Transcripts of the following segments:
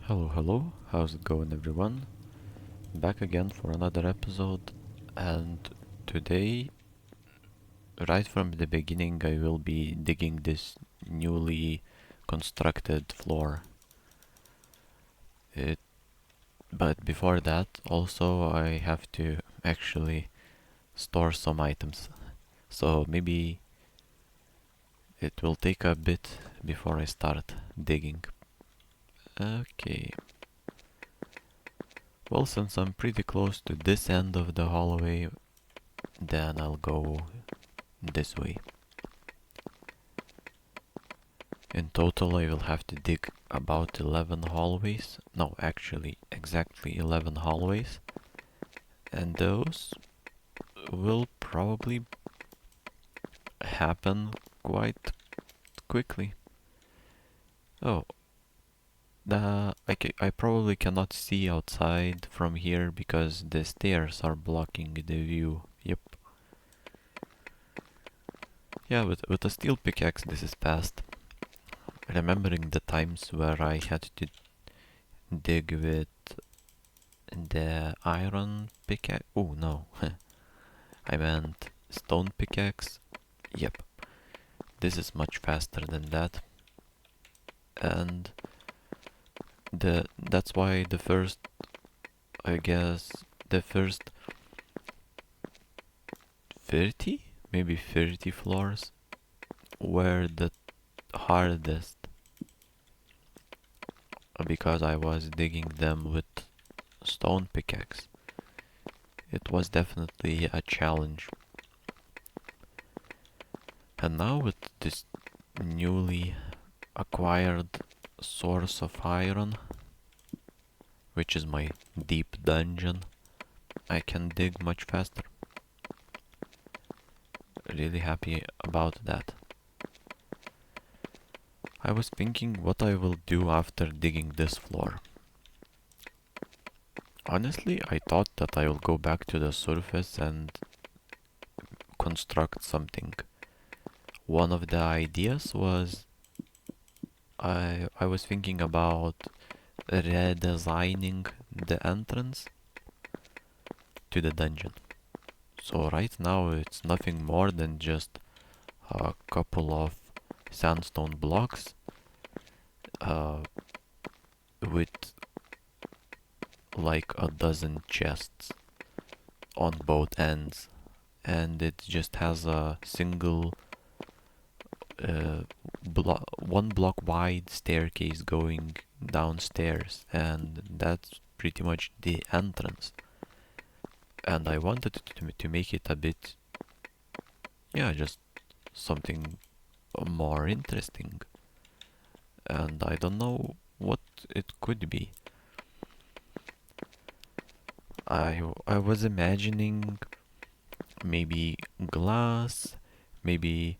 Hello, how's it going everyone? Back again for another episode, and today, right from the beginning, I will be digging this newly constructed floor. It, but before that, also I have to actually store some items, so maybe it will take a bit before I start digging. Okay, well, since I'm pretty close to this end of the hallway, then I'll go this way. In total, I will have to dig about 11 hallways. No, actually, exactly 11 hallways. And those will probably happen quite quickly. Oh, I probably cannot see outside from here because the stairs are blocking the view. Yep. Yeah, with a steel pickaxe this is fast. Remembering the times where I had to dig with the iron pickaxe. Oh no, I meant stone pickaxe. Yep, this is much faster than that, and that's why the first, I guess, the first 30, maybe 30 floors were the hardest because I was digging them with stone pickaxe. It was definitely a challenge. And now with this newly acquired source of iron, which is my deep dungeon, I can dig much faster. Really happy about that. I was thinking what I will do after digging this floor. Honestly, I thought that I will go back to the surface and construct something. One of the ideas was I was thinking about redesigning the entrance to the dungeon. So right now it's nothing more than just a couple of sandstone blocks uh, with like a dozen chests on both ends, and it just has a single uh, one block wide staircase going downstairs, and that's pretty much the entrance. And I wanted to make it a bit, yeah, just something more interesting, and I don't know what it could be. I was imagining maybe glass, maybe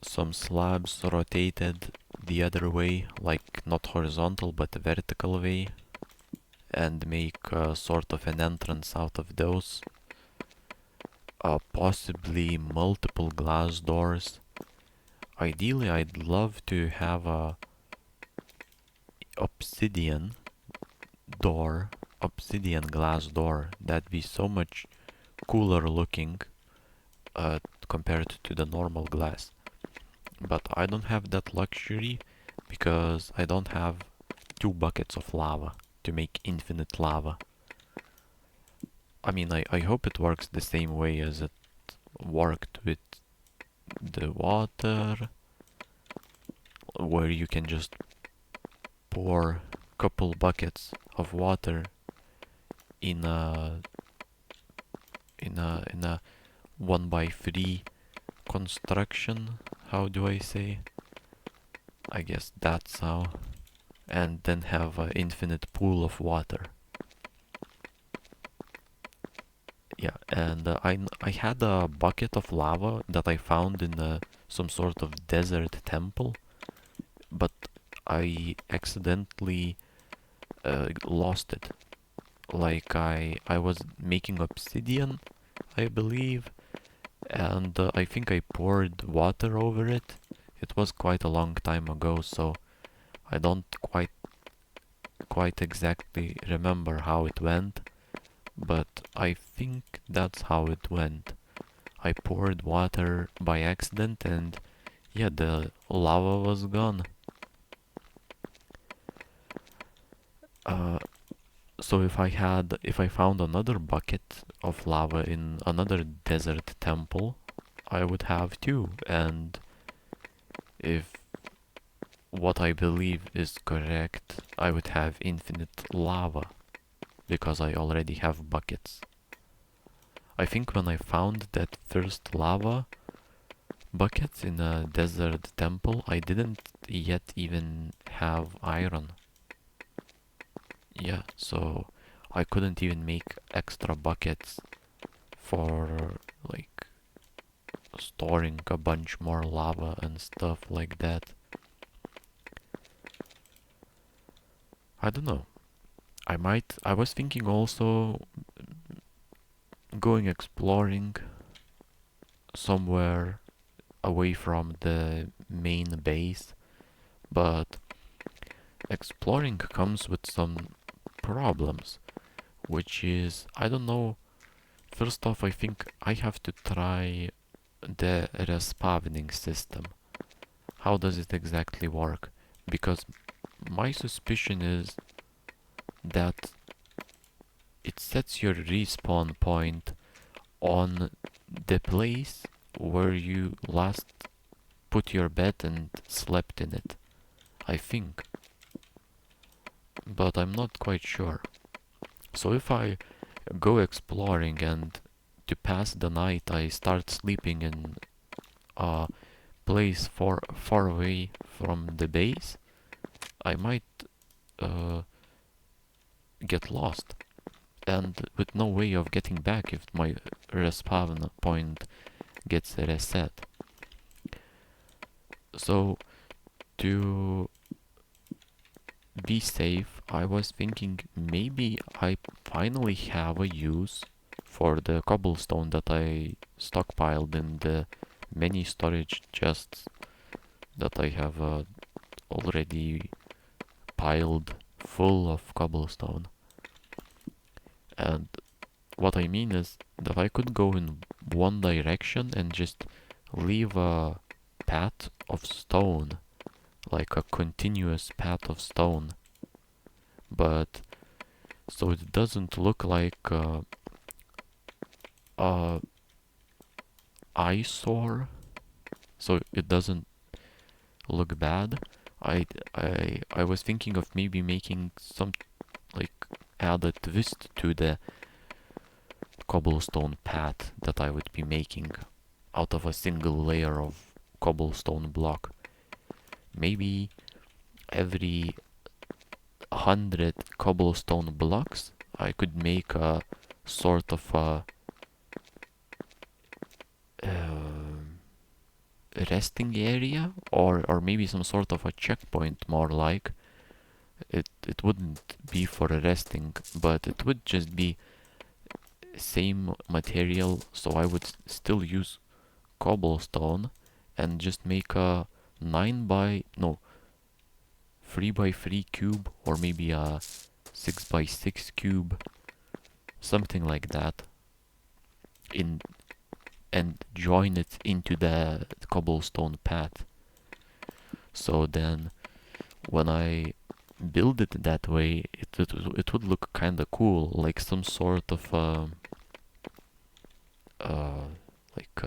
some slabs rotated the other way, like not horizontal but vertical way, and make sort of an entrance out of those. Possibly multiple glass doors. Ideally, I'd love to have a obsidian door, obsidian glass door. That'd be so much cooler looking uh, compared to the normal glass. But I don't have that luxury because I don't have 2 buckets of lava to make infinite lava. I mean, I hope it works the same way as it worked with the water, where you can just pour couple buckets of water in a 1 by 3 construction. How do I say? I guess that's how. And then have an infinite pool of water. Yeah, and I had a bucket of lava that I found in some sort of desert temple, but I accidentally lost it. Like I was making obsidian, I believe, and I think I poured water over it. It was quite a long time ago, so I don't quite exactly remember how it went, but I think that's how it went. I poured water by accident and yeah, the lava was gone. Uh, so if I found another bucket of lava in another desert temple, I would have two. And if what I believe is correct, I would have infinite lava because I already have buckets. I think when I found that first lava bucket in a desert temple, I didn't yet even have iron. Yeah, so I couldn't even make extra buckets for like storing a bunch more lava and stuff like that. I don't know. I was thinking also going exploring somewhere away from the main base, but exploring comes with some problems, which is, I don't know, first off, I think I have to try the respawning system. How does it exactly work? Because my suspicion is that it sets your respawn point on the place where you last put your bed and slept in it. I think. But I'm not quite sure. So if I go exploring and to pass the night I start sleeping in a place far away from the base, I might uh, get lost and with no way of getting back if my respawn point gets reset. So to be safe, I was thinking maybe I finally have a use for the cobblestone that I stockpiled in the many storage chests that I have already piled full of cobblestone. And what I mean is that I could go in one direction and just leave a path of stone, like a continuous path of stone. But so it doesn't look like a eyesore, so it doesn't look bad. I was thinking of maybe making some like add a twist to the cobblestone path that I would be making out of a single layer of cobblestone block. Maybe every 100 cobblestone blocks I could make a sort of a resting area, or maybe some sort of a checkpoint, more like it wouldn't be for resting, but it would just be same material, so I would still use cobblestone and just make a 9 by no 3 by 3 cube, or maybe a 6 by 6 cube, something like that, in and join it into the cobblestone path. So then when I build it that way, it would look kind of cool, like some sort of uh, like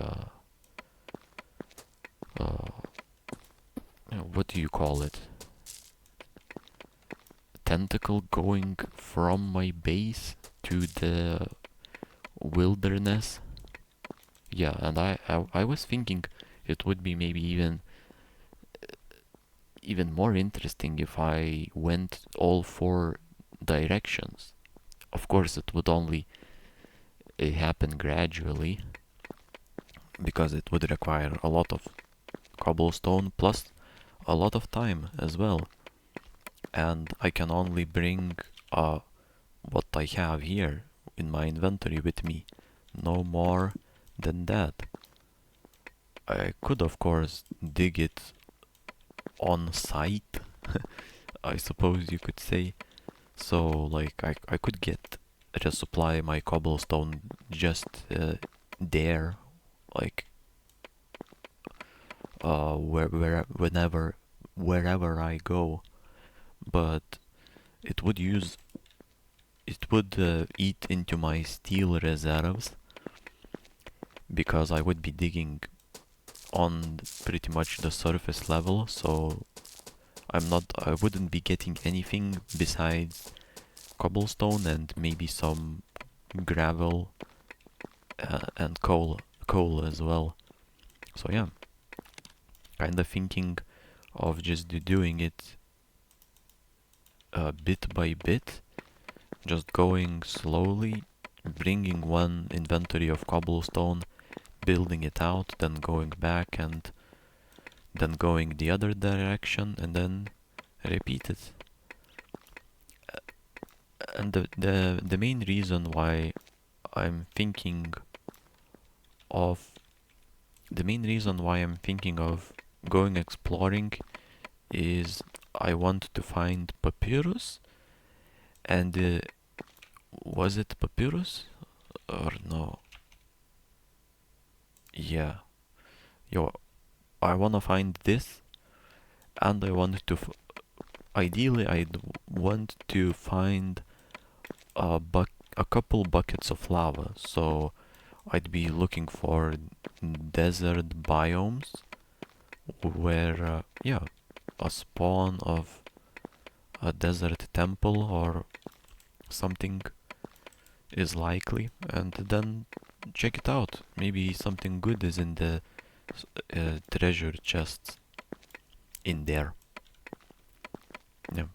what do you call it? Tentacle going from my base to the wilderness. Yeah, and I was thinking it would be maybe even more interesting if I went all four directions. Of course, it would only happen gradually because it would require a lot of cobblestone plus a lot of time as well. And I can only bring what I have here in my inventory with me, no more than that. I could of course dig it on site, I suppose you could say, So like I could get resupply my cobblestone just there, like wherever I go, but it would use it would eat into my steel reserves because I would be digging on pretty much the surface level, so I wouldn't be getting anything besides cobblestone and maybe some gravel and coal as well. So yeah, kinda thinking of just doing it bit by bit, just going slowly, bringing one inventory of cobblestone, building it out, then going back and then going the other direction and then repeat it. And the main reason why I'm thinking of the main reason why I'm thinking of going exploring is I want to find papyrus and was it papyrus or no? Yeah, yo, I wanna find this and I want to ideally I'd want to find a couple buckets of lava. So I'd be looking for desert biomes where, yeah, a spawn of a desert temple or something is likely, and then check it out. Maybe something good is in the treasure chests in there. Yeah.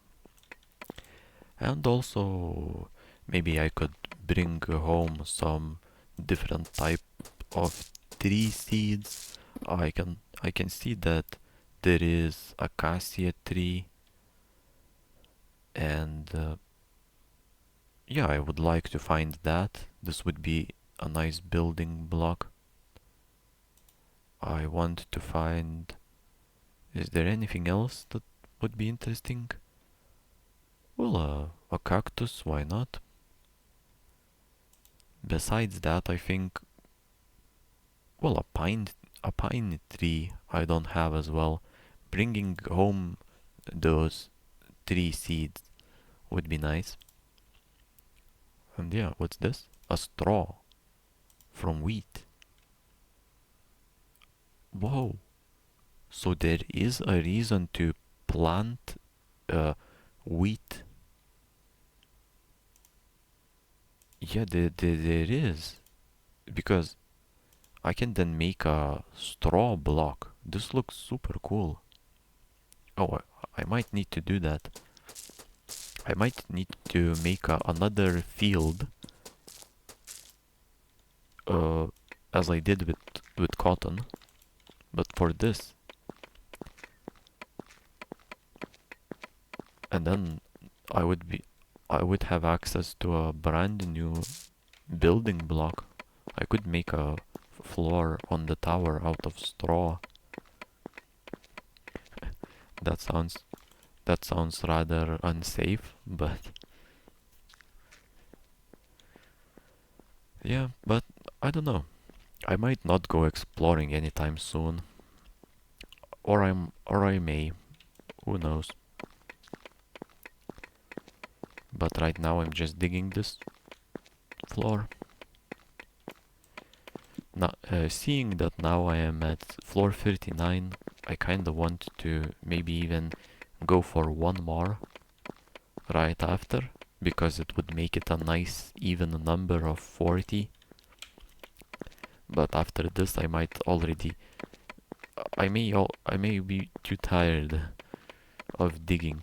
And also, maybe I could bring home some different type of tree seeds. I can see that there is acacia tree, and yeah, I would like to find that. This would be a nice building block. I want to find. Is there anything else that would be interesting? Well, a cactus, why not? Besides that, I think, well, a pine tree I don't have as well. Bringing home those tree seeds would be nice. And yeah, what's this? A straw from wheat. Whoa. So there is a reason to plant uh, wheat. Yeah, there is. Because I can then make a straw block. This looks super cool. Oh, I might need to do that. I might need to make another field uh, as I did with cotton. But for this, and then I would be I would have access to a brand new building block. I could make a floor on the tower out of straw. That sounds that sounds rather unsafe, but yeah, but I don't know. I might not go exploring anytime soon. Or I may. Who knows? But right now I'm just digging this floor. Now, seeing that now I am at floor 39, I kinda want to maybe even go for one more right after, because it would make it a nice even number of 40. But after this I might already I may be too tired of digging.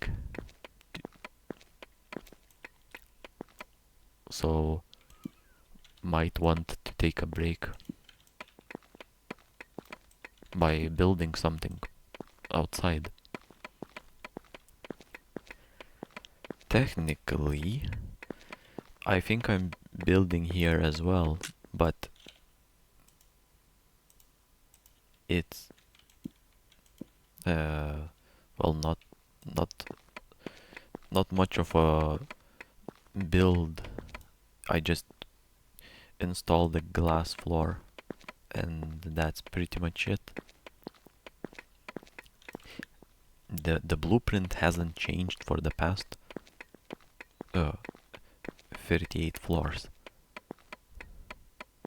So might want to take a break by building something outside. Technically, I think I'm building here as well, but it's well not not much of a build. I just install the glass floor, and that's pretty much it. The blueprint hasn't changed for the past uh, 38 floors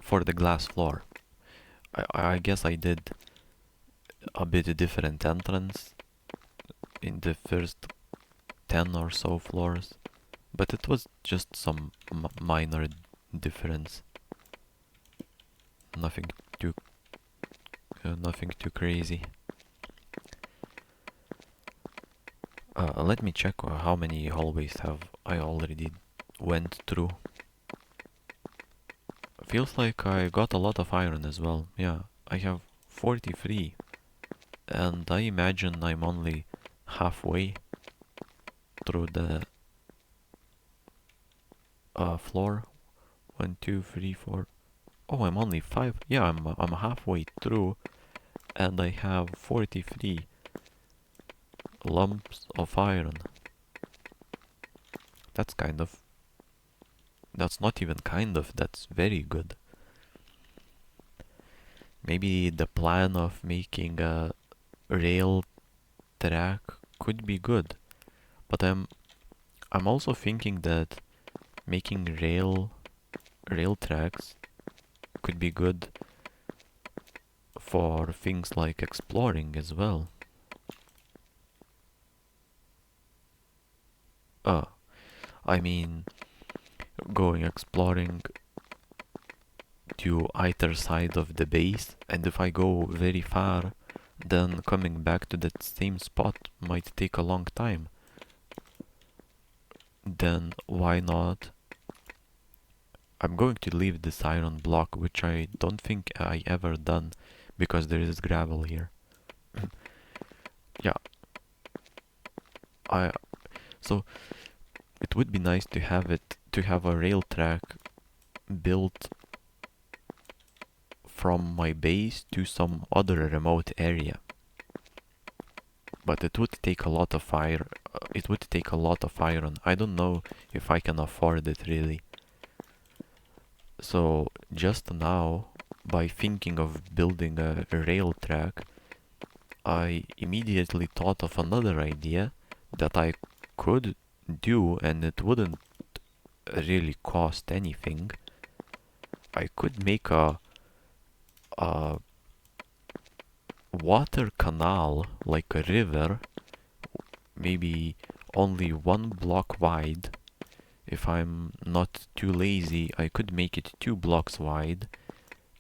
for the glass floor. I guess I did a bit different entrance in the first 10 or so floors, but it was just some minor difference. Nothing too nothing too crazy. Let me check how many hallways have I already went through. Feels like I got a lot of iron as well. Yeah, I have 43, and I imagine I'm only halfway through the floor. 1, 2, 3, 4. Oh, I'm only 5. Yeah, I'm halfway through, and I have 43 lumps of iron. That's kind of... That's not even kind of, that's very good. Maybe the plan of making a rail track could be good, but I'm also thinking that making rail tracks could be good for things like exploring as well. I mean, going exploring to either side of the base, and if I go very far, then coming back to that same spot might take a long time. Then why not? I'm going to leave this iron block, which I don't think I ever done, because there is gravel here. Yeah. So it would be nice to have a rail track built from my base to some other remote area. But it would take a lot of fire. It would take a lot of iron. I don't know if I can afford it really. So just now, by thinking of building a rail track, I immediately thought of another idea that I could do, and it wouldn't really cost anything. I could make a water canal, like a river, maybe only 1 block wide. If I'm not too lazy, I could make it 2 blocks wide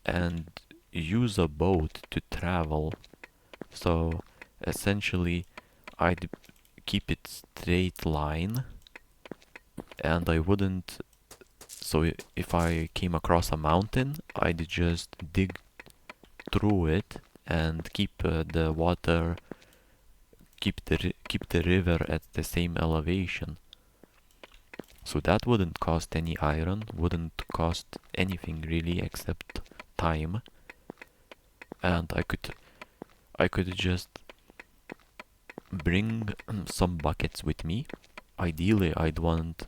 and use a boat to travel. So essentially I'd keep it straight line, and I wouldn't... So if I came across a mountain, I'd just dig through it and keep the water, keep the river at the same elevation. So that wouldn't cost any iron, wouldn't cost anything really except time, and I could just bring some buckets with me. Ideally, I'd want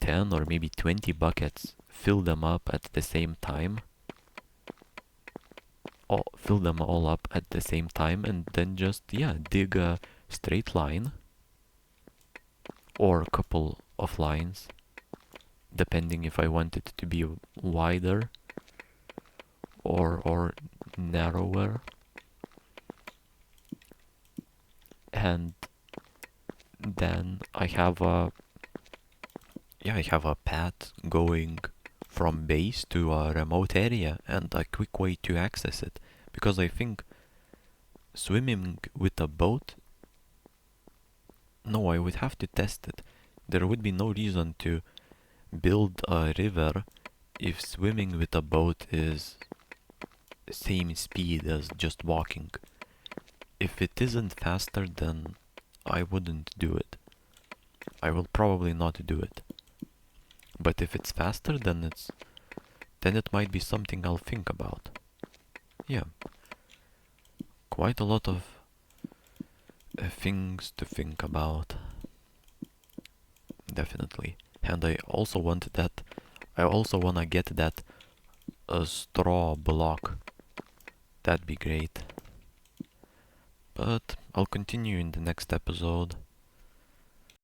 10 or maybe 20 buckets, fill them up at the same time, fill them all up at the same time, and then just, yeah, dig a straight line or a couple of lines, depending if I want it to be wider or narrower. And then I have a path going from base to a remote area, and a quick way to access it, because I think swimming with a boat, no, I would have to test it. There would be no reason to build a river if swimming with a boat is same speed as just walking. If it isn't faster, then I wouldn't do it. I will probably not do it. But if it's faster, then it might be something I'll think about. Yeah. Quite a lot of things to think about. Definitely. And I also wanna get that straw block. That'd be great. But I'll continue in the next episode.